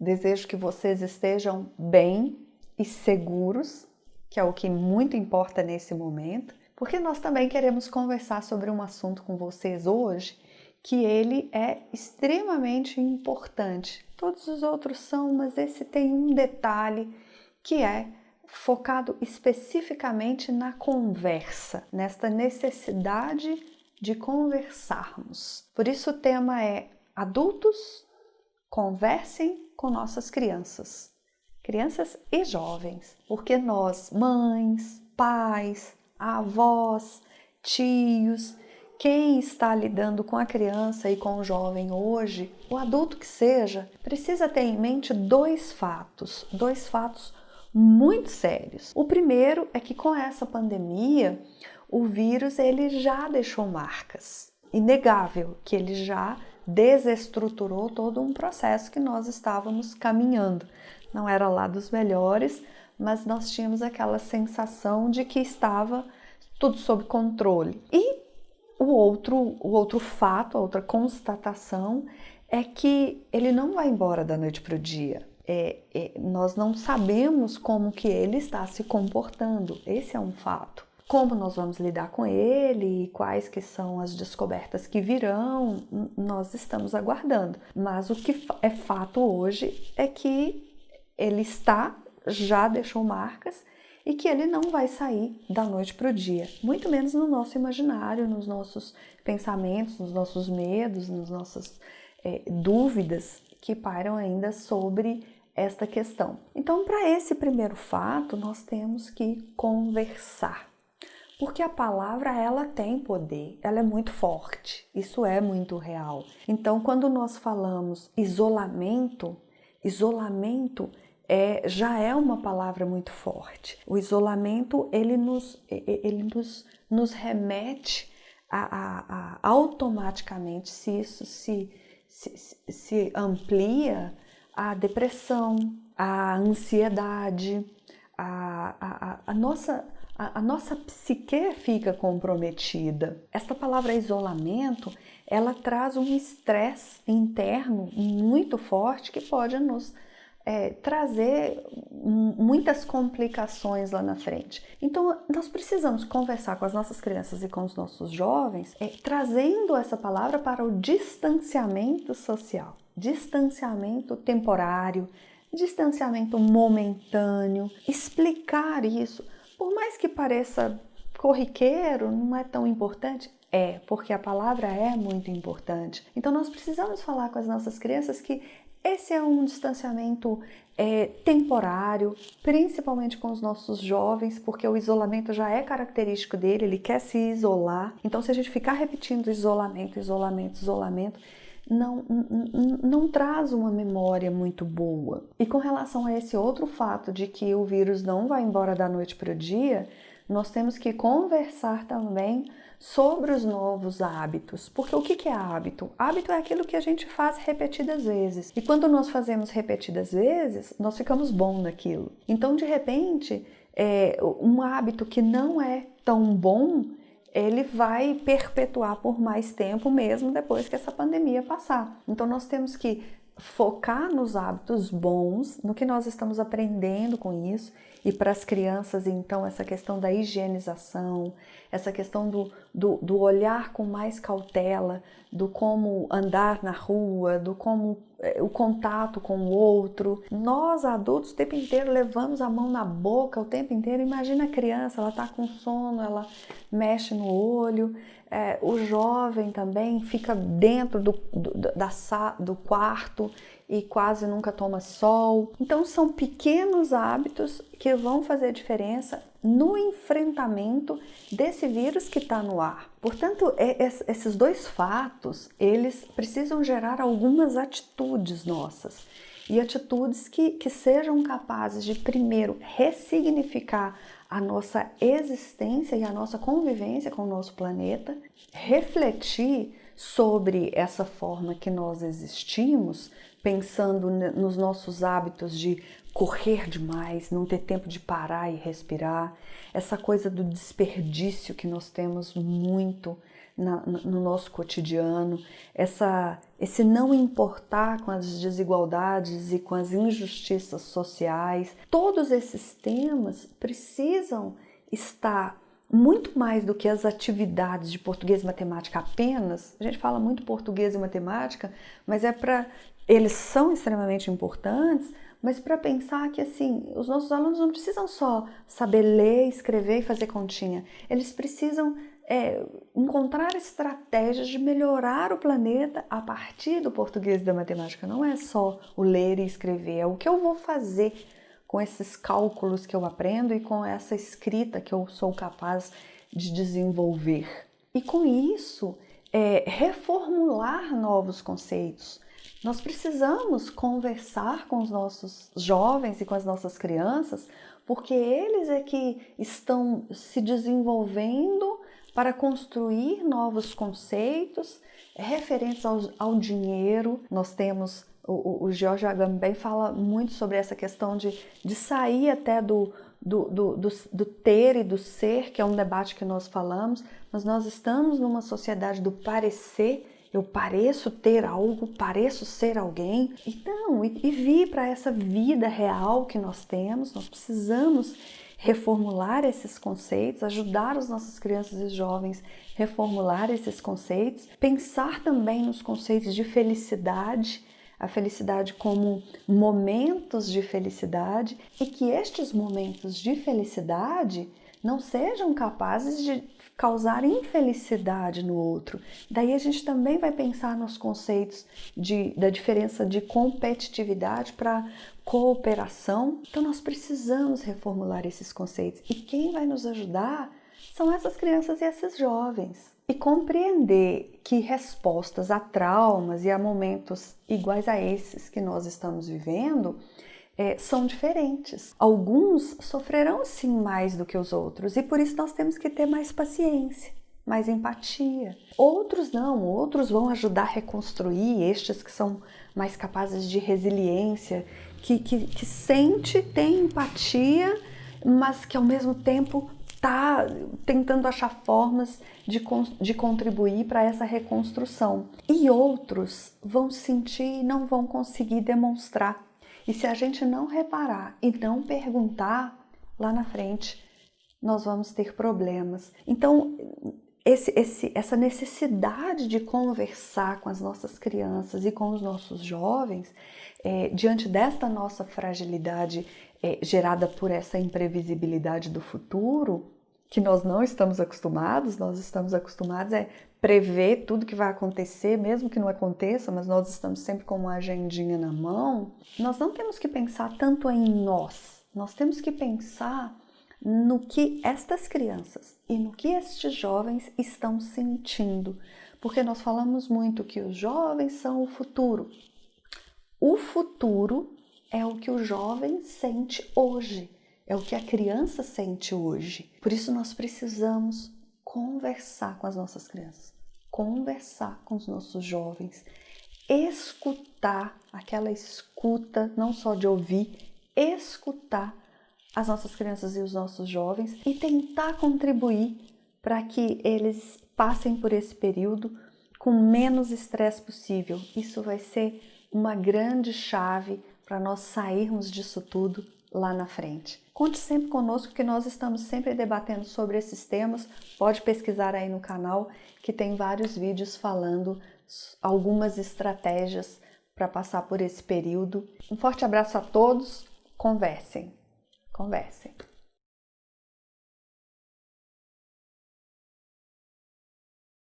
Desejo que vocês estejam bem e seguros, que é o que muito importa nesse momento, porque nós também queremos conversar sobre um assunto com vocês hoje, que ele é extremamente importante. Todos os outros são, mas esse tem um detalhe que é focado especificamente na conversa, nesta necessidade de conversarmos. Por isso o tema é: adultos, conversem com nossas crianças e jovens, porque nós, mães, pais, avós, tios, quem está lidando com a criança e com o jovem hoje, o adulto que seja, precisa ter em mente dois fatos muito sérios. O primeiro é que com essa pandemia, o vírus ele já deixou marcas. Inegável que ele já desestruturou todo um processo que nós estávamos caminhando. Não era lá dos melhores, mas nós tínhamos aquela sensação de que estava tudo sob controle. E o outro fato, a outra constatação é que ele não vai embora da noite para o dia. Nós não sabemos como que ele está se comportando, esse é um fato. Como nós vamos lidar com ele e quais que são as descobertas que virão, nós estamos aguardando. Mas o que é fato hoje é que ele já deixou marcas e que ele não vai sair da noite para o dia, muito menos no nosso imaginário, nos nossos pensamentos, nos nossos medos, nas nossas dúvidas que pairam ainda sobre esta questão. Então, para esse primeiro fato, nós temos que conversar. Porque a palavra, ela tem poder, ela é muito forte, isso é muito real. Então, quando nós falamos isolamento já é uma palavra muito forte. O isolamento, ele nos remete automaticamente, se isso se amplia, a depressão, a ansiedade, a nossa psique fica comprometida. Esta palavra isolamento, ela traz um estresse interno muito forte que pode nos trazer muitas complicações lá na frente. Então, nós precisamos conversar com as nossas crianças e com os nossos jovens, trazendo essa palavra para o distanciamento social, distanciamento temporário, distanciamento momentâneo, explicar isso. Por mais que pareça corriqueiro, não é tão importante, porque a palavra é muito importante. Então, nós precisamos falar com as nossas crianças que esse é um distanciamento temporário, principalmente com os nossos jovens, porque o isolamento já é característico dele, ele quer se isolar. Então, se a gente ficar repetindo isolamento, não traz uma memória muito boa. E com relação a esse outro fato de que o vírus não vai embora da noite para o dia, nós temos que conversar também sobre os novos hábitos. Porque o que é hábito? Hábito é aquilo que a gente faz repetidas vezes. E quando nós fazemos repetidas vezes, nós ficamos bom naquilo. Então, de repente, um hábito que não é tão bom, ele vai perpetuar por mais tempo mesmo depois que essa pandemia passar. Então, nós temos que focar nos hábitos bons, no que nós estamos aprendendo com isso. E para as crianças, então, essa questão da higienização, essa questão do olhar com mais cautela, do como andar na rua, do como o contato com o outro. Nós, adultos, o tempo inteiro levamos a mão na boca o tempo inteiro. Imagina a criança, ela está com sono, ela mexe no olho. O jovem também fica dentro do quarto e quase nunca toma sol. Então, são pequenos hábitos que vão fazer diferença no enfrentamento desse vírus que está no ar. Portanto, esses dois fatos, eles precisam gerar algumas atitudes nossas. E atitudes que sejam capazes de, primeiro, ressignificar a nossa existência e a nossa convivência com o nosso planeta, refletir sobre essa forma que nós existimos, pensando nos nossos hábitos de correr demais, não ter tempo de parar e respirar, essa coisa do desperdício que nós temos muito no nosso cotidiano, esse não importar com as desigualdades e com as injustiças sociais. Todos esses temas precisam estar muito mais do que as atividades de português e matemática apenas. A gente fala muito português e matemática, mas eles são extremamente importantes, mas para pensar que assim, os nossos alunos não precisam só saber ler, escrever e fazer continha. Eles precisam encontrar estratégias de melhorar o planeta a partir do português e da matemática. Não é só o ler e escrever, é o que eu vou fazer com esses cálculos que eu aprendo e com essa escrita que eu sou capaz de desenvolver. E com isso, reformular novos conceitos. Nós precisamos conversar com os nossos jovens e com as nossas crianças, porque eles é que estão se desenvolvendo para construir novos conceitos referentes ao dinheiro. Nós temos, o George Agamben fala muito sobre essa questão de sair até do ter e do ser, que é um debate que nós falamos, mas nós estamos numa sociedade do parecer. Eu pareço ter algo, pareço ser alguém. Então, e vir para essa vida real que nós temos, nós precisamos reformular esses conceitos, ajudar as nossas crianças e jovens a reformular esses conceitos, pensar também nos conceitos de felicidade, a felicidade como momentos de felicidade, e que estes momentos de felicidade não sejam capazes de causar infelicidade no outro. Daí a gente também vai pensar nos conceitos da diferença de competitividade para cooperação. Então nós precisamos reformular esses conceitos. E quem vai nos ajudar são essas crianças e esses jovens. E compreender que respostas a traumas e a momentos iguais a esses que nós estamos vivendo são diferentes. Alguns sofrerão sim mais do que os outros e por isso nós temos que ter mais paciência, mais empatia. Outros não, outros vão ajudar a reconstruir, estes que são mais capazes de resiliência, que sente, tem empatia, mas que ao mesmo tempo está tentando achar formas de contribuir para essa reconstrução. E outros vão sentir e não vão conseguir demonstrar. E se a gente não reparar e não perguntar, lá na frente nós vamos ter problemas. Então, essa necessidade de conversar com as nossas crianças e com os nossos jovens, diante desta nossa fragilidade gerada por essa imprevisibilidade do futuro, que nós não estamos acostumados, nós estamos acostumados a prever tudo que vai acontecer, mesmo que não aconteça, mas nós estamos sempre com uma agendinha na mão. Nós não temos que pensar tanto em nós temos que pensar no que estas crianças e no que estes jovens estão sentindo, porque nós falamos muito que os jovens são o futuro. O futuro é o que o jovem sente hoje, é o que a criança sente hoje. Por isso nós precisamos conversar com as nossas crianças, conversar com os nossos jovens, escutar, aquela escuta, não só de ouvir, escutar as nossas crianças e os nossos jovens e tentar contribuir para que eles passem por esse período com menos estresse possível. Isso vai ser uma grande chave para nós sairmos disso tudo lá na frente. Conte sempre conosco que nós estamos sempre debatendo sobre esses temas. Pode pesquisar aí no canal que tem vários vídeos falando algumas estratégias para passar por esse período. Um forte abraço a todos. Conversem.